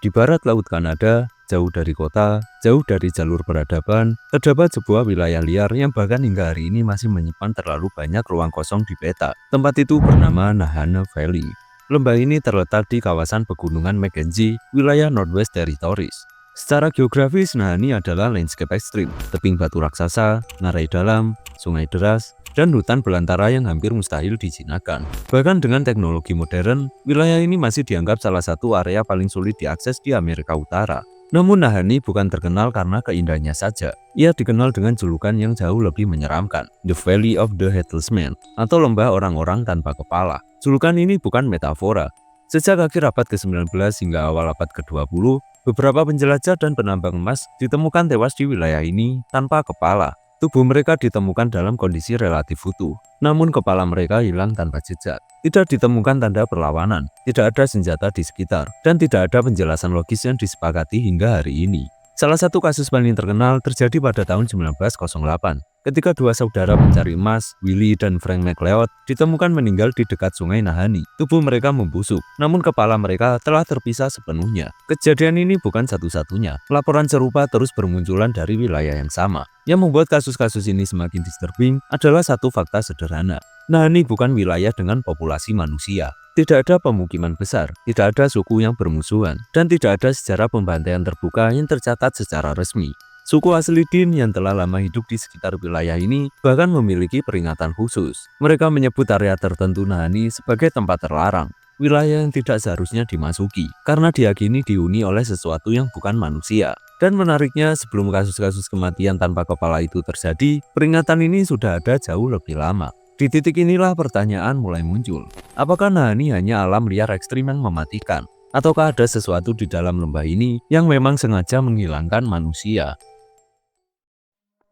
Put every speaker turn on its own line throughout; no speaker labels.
Di barat Laut Kanada, jauh dari kota, jauh dari jalur peradaban, terdapat sebuah wilayah liar yang bahkan hingga hari ini masih menyimpan terlalu banyak ruang kosong di peta. Tempat itu bernama Nahana Valley. Lembah ini terletak di kawasan pegunungan Mackenzie, wilayah Northwest Territories. Secara geografis, Nahani adalah landscape ekstrim, tebing batu raksasa, ngarai dalam, sungai deras, dan hutan belantara yang hampir mustahil dijinakan. Bahkan dengan teknologi modern, wilayah ini masih dianggap salah satu area paling sulit diakses di Amerika Utara. Namun Nahani bukan terkenal karena keindahannya saja. Ia dikenal dengan julukan yang jauh lebih menyeramkan, The Valley of the Headless Man, atau lembah orang-orang tanpa kepala. Julukan ini bukan metafora. Sejak akhir abad ke-19 hingga awal abad ke-20, beberapa penjelajah dan penambang emas ditemukan tewas di wilayah ini tanpa kepala. Tubuh mereka ditemukan dalam kondisi relatif utuh, namun kepala mereka hilang tanpa jejak. Tidak ditemukan tanda perlawanan, tidak ada senjata di sekitar, dan tidak ada penjelasan logis yang disepakati hingga hari ini. Salah satu kasus paling terkenal terjadi pada tahun 1908, ketika dua saudara pencari emas, Willie dan Frank McLeod, ditemukan meninggal di dekat sungai Nahani. Tubuh mereka membusuk, namun kepala mereka telah terpisah sepenuhnya. Kejadian ini bukan satu-satunya. Laporan serupa terus bermunculan dari wilayah yang sama. Yang membuat kasus-kasus ini semakin disturbing adalah satu fakta sederhana. Nahani bukan wilayah dengan populasi manusia. Tidak ada pemukiman besar, tidak ada suku yang bermusuhan, dan tidak ada sejarah pembantaian terbuka yang tercatat secara resmi. Suku asli Din yang telah lama hidup di sekitar wilayah ini bahkan memiliki peringatan khusus. Mereka menyebut area tertentu Nahani sebagai tempat terlarang, wilayah yang tidak seharusnya dimasuki, karena diyakini dihuni oleh sesuatu yang bukan manusia. Dan menariknya, sebelum kasus-kasus kematian tanpa kepala itu terjadi, peringatan ini sudah ada jauh lebih lama. Di titik inilah pertanyaan mulai muncul. Apakah Nahani hanya alam liar ekstrim yang mematikan? Ataukah ada sesuatu di dalam lembah ini yang memang sengaja menghilangkan manusia?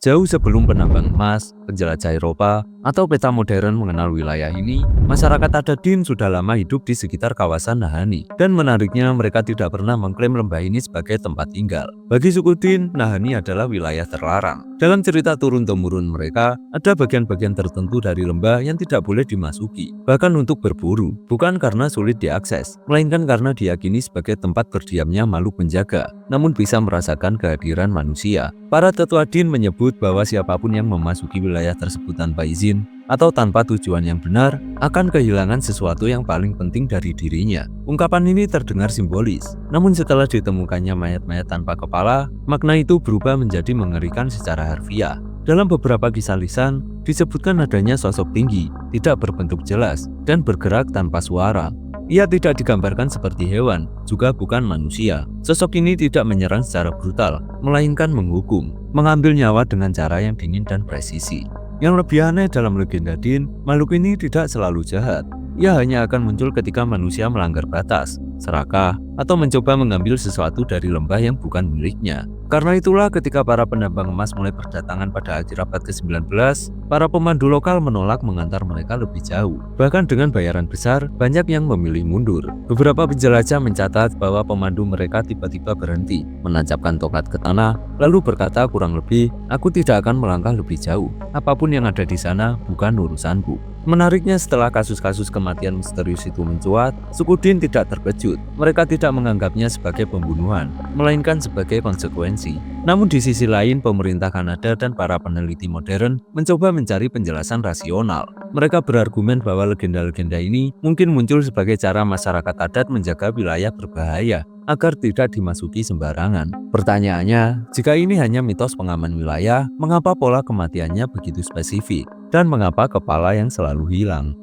Jauh sebelum penambang emas, penjelajah Eropa, atau peta modern mengenal wilayah ini, masyarakat adat Din sudah lama hidup di sekitar kawasan Nahani. Dan menariknya, mereka tidak pernah mengklaim lembah ini sebagai tempat tinggal. Bagi suku Din, Nahani adalah wilayah terlarang. Dalam cerita turun-temurun mereka, ada bagian-bagian tertentu dari lembah yang tidak boleh dimasuki, bahkan untuk berburu, bukan karena sulit diakses, melainkan karena diyakini sebagai tempat berdiamnya makhluk penjaga, namun bisa merasakan kehadiran manusia. Para tetua Din menyebut bahwa siapapun yang memasuki wilayah tersebut tanpa izin atau tanpa tujuan yang benar akan kehilangan sesuatu yang paling penting dari dirinya. Ungkapan ini terdengar simbolis, namun setelah ditemukannya mayat-mayat tanpa kepala, makna itu berubah menjadi mengerikan secara harfiah. Dalam beberapa kisah lisan, disebutkan adanya sosok tinggi, tidak berbentuk jelas, dan bergerak tanpa suara. Ia tidak digambarkan seperti hewan, juga bukan manusia. Sosok ini tidak menyerang secara brutal, melainkan menghukum, mengambil nyawa dengan cara yang dingin dan presisi. Yang lebih aneh dalam legenda Din, makhluk ini tidak selalu jahat. Ia hanya akan muncul ketika manusia melanggar batas, serakah, atau mencoba mengambil sesuatu dari lembah yang bukan miliknya. Karena itulah ketika para penambang emas mulai berdatangan pada akhir abad ke-19, para pemandu lokal menolak mengantar mereka lebih jauh. Bahkan dengan bayaran besar, banyak yang memilih mundur. Beberapa penjelajah mencatat bahwa pemandu mereka tiba-tiba berhenti, menancapkan tongkat ke tanah, lalu berkata kurang lebih, "Aku tidak akan melangkah lebih jauh. Apapun yang ada di sana bukan urusanku." Menariknya, setelah kasus-kasus kematian misterius itu mencuat, suku Din tidak terkejut. Mereka tidak menganggapnya sebagai pembunuhan, melainkan sebagai konsekuensi. Namun di sisi lain, pemerintah Kanada dan para peneliti modern mencoba mencari penjelasan rasional. Mereka berargumen bahwa legenda-legenda ini mungkin muncul sebagai cara masyarakat adat menjaga wilayah berbahaya agar tidak dimasuki sembarangan. Pertanyaannya, jika ini hanya mitos pengaman wilayah, mengapa pola kematiannya begitu spesifik? Dan mengapa kepala yang selalu hilang?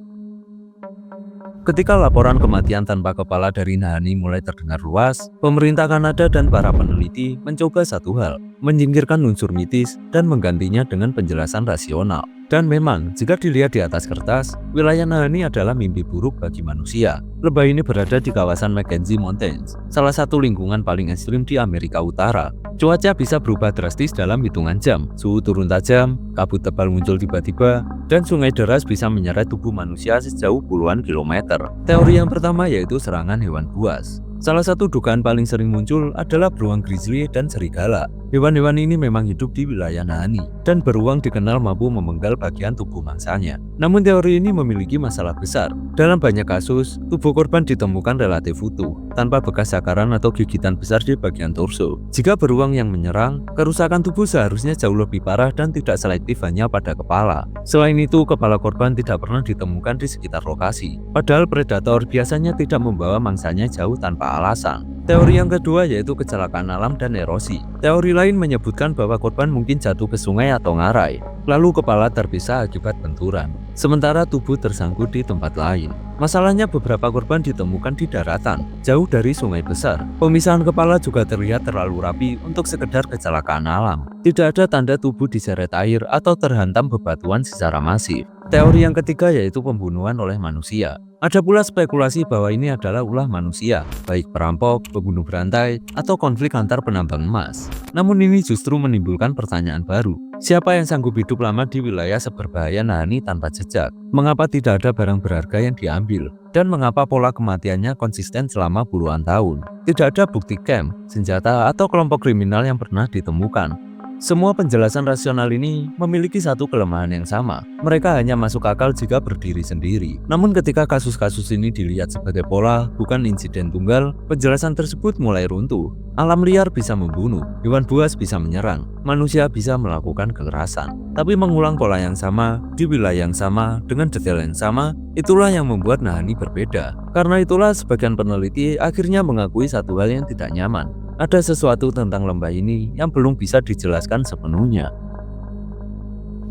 Ketika laporan kematian tanpa kepala dari Nahani mulai terdengar luas, pemerintah Kanada dan para peneliti mencoba satu hal, menyingkirkan unsur mitis dan menggantinya dengan penjelasan rasional. Dan memang, jika dilihat di atas kertas, wilayah Nahani adalah mimpi buruk bagi manusia. Lembah ini berada di kawasan Mackenzie Mountains, salah satu lingkungan paling ekstrim di Amerika Utara. Cuaca bisa berubah drastis dalam hitungan jam, suhu turun tajam, kabut tebal muncul tiba-tiba, dan sungai deras bisa menyeret tubuh manusia sejauh puluhan kilometer. Teori yang pertama yaitu serangan hewan buas. Salah satu dugaan paling sering muncul adalah beruang grizzly dan serigala. Hewan-hewan ini memang hidup di wilayah Nahani, dan beruang dikenal mampu memenggal bagian tubuh mangsanya. Namun teori ini memiliki masalah besar. Dalam banyak kasus, tubuh korban ditemukan relatif utuh, tanpa bekas sakaran atau gigitan besar di bagian torso. Jika beruang yang menyerang, kerusakan tubuh seharusnya jauh lebih parah dan tidak selektif hanya pada kepala. Selain itu, kepala korban tidak pernah ditemukan di sekitar lokasi. Padahal predator biasanya tidak membawa mangsanya jauh tanpa alasan. Teori yang kedua yaitu kecelakaan alam dan erosi. Teori lain menyebutkan bahwa korban mungkin jatuh ke sungai atau ngarai, lalu kepala terpisah akibat benturan, sementara tubuh tersangkut di tempat lain. Masalahnya beberapa korban ditemukan di daratan, jauh dari sungai besar. Pemisahan kepala juga terlihat terlalu rapi untuk sekedar kecelakaan alam. Tidak ada tanda tubuh diseret air atau terhantam bebatuan secara masif. Teori yang ketiga yaitu pembunuhan oleh manusia. Ada pula spekulasi bahwa ini adalah ulah manusia, baik perampok, pembunuh berantai, atau konflik antar penambang emas. Namun ini justru menimbulkan pertanyaan baru. Siapa yang sanggup hidup lama di wilayah seberbahaya Nahani tanpa jejak? Mengapa tidak ada barang berharga yang diambil? Dan mengapa pola kematiannya konsisten selama puluhan tahun? Tidak ada bukti camp, senjata, atau kelompok kriminal yang pernah ditemukan. Semua penjelasan rasional ini memiliki satu kelemahan yang sama. Mereka hanya masuk akal jika berdiri sendiri. Namun ketika kasus-kasus ini dilihat sebagai pola, bukan insiden tunggal, penjelasan tersebut mulai runtuh. Alam liar bisa membunuh, hewan buas bisa menyerang, manusia bisa melakukan kekerasan. Tapi mengulang pola yang sama, di wilayah yang sama, dengan detail yang sama, itulah yang membuat Nahani berbeda. Karena itulah sebagian peneliti akhirnya mengakui satu hal yang tidak nyaman. Ada sesuatu tentang lembah ini yang belum bisa dijelaskan sepenuhnya.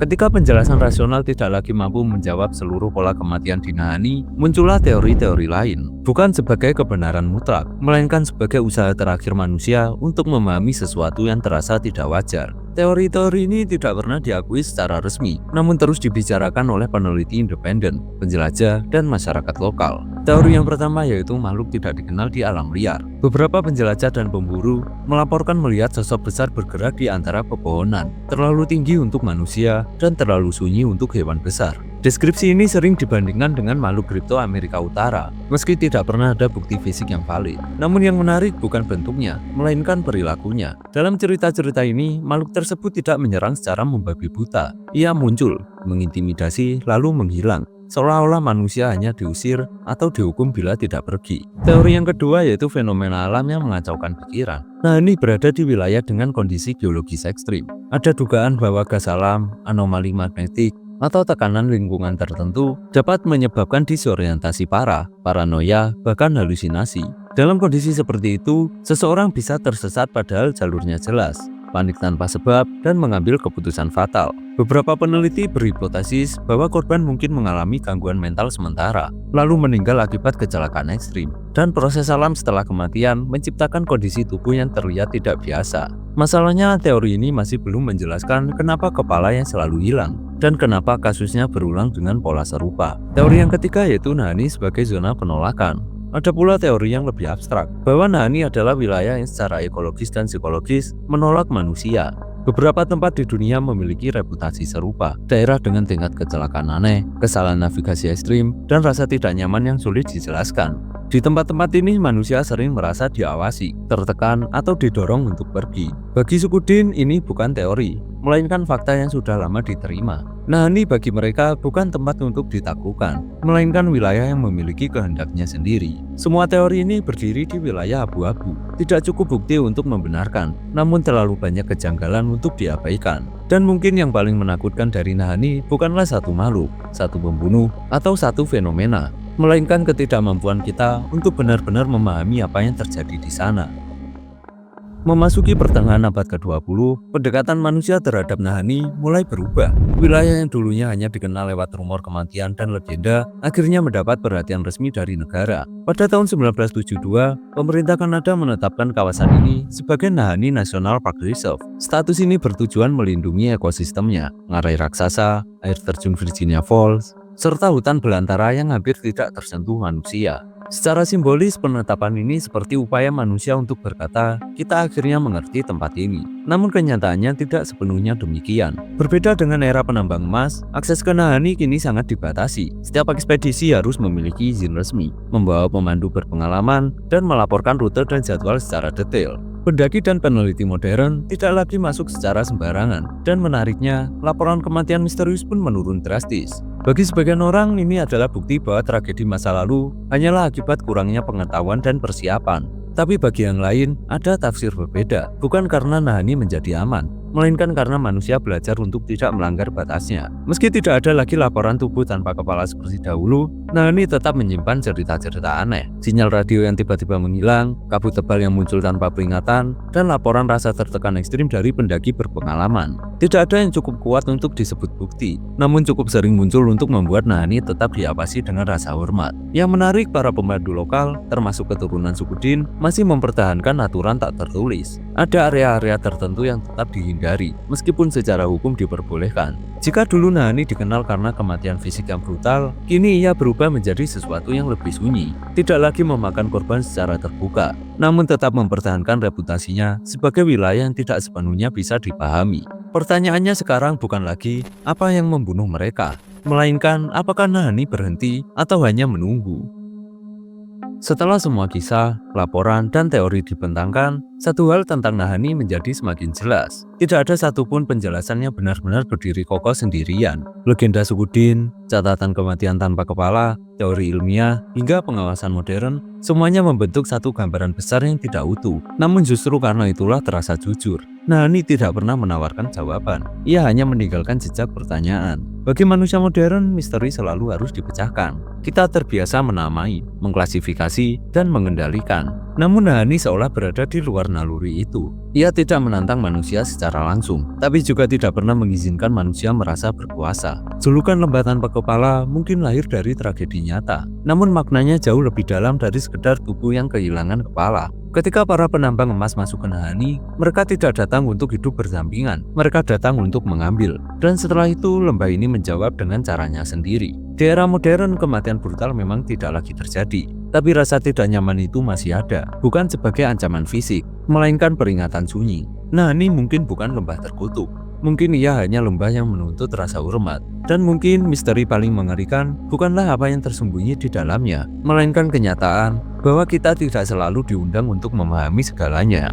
Ketika penjelasan rasional tidak lagi mampu menjawab seluruh pola kematian di Nahani, muncullah teori-teori lain, bukan sebagai kebenaran mutlak, melainkan sebagai usaha terakhir manusia untuk memahami sesuatu yang terasa tidak wajar. Teori-teori ini tidak pernah diakui secara resmi, namun terus dibicarakan oleh peneliti independen, penjelajah, dan masyarakat lokal. Teori yang pertama yaitu makhluk tidak dikenal di alam liar. Beberapa penjelajah dan pemburu melaporkan melihat sosok besar bergerak di antara pepohonan, terlalu tinggi untuk manusia dan terlalu sunyi untuk hewan besar. Deskripsi ini sering dibandingkan dengan makhluk kripto Amerika Utara, meski tidak pernah ada bukti fisik yang valid. Namun yang menarik bukan bentuknya, melainkan perilakunya. Dalam cerita-cerita ini, makhluk tersebut tidak menyerang secara membabi buta. Ia muncul, mengintimidasi, lalu menghilang, seolah-olah manusia hanya diusir atau dihukum bila tidak pergi. Teori yang kedua yaitu fenomena alam yang mengacaukan pikiran. Nahani berada di wilayah dengan kondisi geologis ekstrim. Ada dugaan bahwa gas alam, anomali magnetik, atau tekanan lingkungan tertentu dapat menyebabkan disorientasi parah, paranoia, bahkan halusinasi. Dalam kondisi seperti itu, seseorang bisa tersesat padahal jalurnya jelas, panik tanpa sebab, dan mengambil keputusan fatal. Beberapa peneliti berhipotesis bahwa korban mungkin mengalami gangguan mental sementara, lalu meninggal akibat kecelakaan ekstrim. Dan proses alam setelah kematian menciptakan kondisi tubuh yang terlihat tidak biasa. Masalahnya, teori ini masih belum menjelaskan kenapa kepala yang selalu hilang, dan kenapa kasusnya berulang dengan pola serupa. Teori yang ketiga yaitu Nahani sebagai zona penolakan. Ada pula teori yang lebih abstrak, bahwa Nahani adalah wilayah yang secara ekologis dan psikologis menolak manusia. Beberapa tempat di dunia memiliki reputasi serupa, daerah dengan tingkat kecelakaan aneh, kesalahan navigasi ekstrim, dan rasa tidak nyaman yang sulit dijelaskan. Di tempat-tempat ini manusia sering merasa diawasi, tertekan, atau didorong untuk pergi. Bagi suku Din ini bukan teori, melainkan fakta yang sudah lama diterima. Nahani bagi mereka bukan tempat untuk ditaklukkan, melainkan wilayah yang memiliki kehendaknya sendiri. Semua teori ini berdiri di wilayah abu-abu. Tidak cukup bukti untuk membenarkan, namun terlalu banyak kejanggalan untuk diabaikan. Dan mungkin yang paling menakutkan dari Nahani bukanlah satu makhluk, satu pembunuh, atau satu fenomena, melainkan ketidakmampuan kita untuk benar-benar memahami apa yang terjadi di sana. Memasuki pertengahan abad ke-20, pendekatan manusia terhadap Nahani mulai berubah. Wilayah yang dulunya hanya dikenal lewat rumor kematian dan legenda, akhirnya mendapat perhatian resmi dari negara. Pada tahun 1972, pemerintah Kanada menetapkan kawasan ini sebagai Nahani National Park Reserve. Status ini bertujuan melindungi ekosistemnya, ngarai raksasa, air terjun Virginia Falls, serta hutan belantara yang hampir tidak tersentuh manusia. Secara simbolis, penetapan ini seperti upaya manusia untuk berkata, kita akhirnya mengerti tempat ini. Namun kenyataannya tidak sepenuhnya demikian. Berbeda dengan era penambang emas, akses ke Nahani kini sangat dibatasi. Setiap ekspedisi harus memiliki izin resmi, membawa pemandu berpengalaman, dan melaporkan rute dan jadwal secara detail. Pendaki dan peneliti modern tidak lagi masuk secara sembarangan, dan menariknya, laporan kematian misterius pun menurun drastis. Bagi sebagian orang, ini adalah bukti bahwa tragedi masa lalu hanyalah akibat kurangnya pengetahuan dan persiapan. Tapi bagi yang lain, ada tafsir berbeda, bukan karena Nahani menjadi aman, melainkan karena manusia belajar untuk tidak melanggar batasnya. Meski tidak ada lagi laporan tubuh tanpa kepala seperti dahulu, Nahani tetap menyimpan cerita-cerita aneh. Sinyal radio yang tiba-tiba menghilang, kabut tebal yang muncul tanpa peringatan, dan laporan rasa tertekan ekstrim dari pendaki berpengalaman. Tidak ada yang cukup kuat untuk disebut bukti, namun cukup sering muncul untuk membuat Nahani tetap diawasi dengan rasa hormat. Yang menarik, para pemandu lokal, termasuk keturunan suku Din, masih mempertahankan aturan tak tertulis. Ada area-area tertentu yang tetap dihindari, meskipun secara hukum diperbolehkan. Jika dulu Nahani dikenal karena kematian fisik yang brutal, kini ia berubah menjadi sesuatu yang lebih sunyi. Tidak lagi memakan korban secara terbuka, namun tetap mempertahankan reputasinya sebagai wilayah yang tidak sepenuhnya bisa dipahami. Pertanyaannya sekarang bukan lagi apa yang membunuh mereka, melainkan apakah Nahani berhenti atau hanya menunggu. Setelah semua kisah, laporan, dan teori dibentangkan, satu hal tentang Nahani menjadi semakin jelas. Tidak ada satupun penjelasan yang benar-benar berdiri kokoh sendirian. Legenda suku Din, catatan kematian tanpa kepala, teori ilmiah, hingga pengawasan modern, semuanya membentuk satu gambaran besar yang tidak utuh. Namun justru karena itulah terasa jujur. Nahani tidak pernah menawarkan jawaban. Ia hanya meninggalkan jejak pertanyaan. Bagi manusia modern, misteri selalu harus dipecahkan. Kita terbiasa menamai, mengklasifikasi, dan mengendalikan. Namun Nahani seolah berada di luar naluri itu. Ia tidak menantang manusia secara langsung, tapi juga tidak pernah mengizinkan manusia merasa berkuasa. Julukan lembah tanpa kepala mungkin lahir dari tragedi nyata, namun maknanya jauh lebih dalam dari sekedar tubuh yang kehilangan kepala. Ketika para penambang emas masuk ke Nahani, mereka tidak datang untuk hidup berdampingan, mereka datang untuk mengambil. Dan setelah itu, lembah ini menjawab dengan caranya sendiri. Di era modern, kematian brutal memang tidak lagi terjadi, tapi rasa tidak nyaman itu masih ada, bukan sebagai ancaman fisik, melainkan peringatan sunyi. Nahani mungkin bukan lembah terkutuk, mungkin ia hanya lembah yang menuntut rasa hormat. Dan mungkin misteri paling mengerikan bukanlah apa yang tersembunyi di dalamnya, melainkan kenyataan bahwa kita tidak selalu diundang untuk memahami segalanya.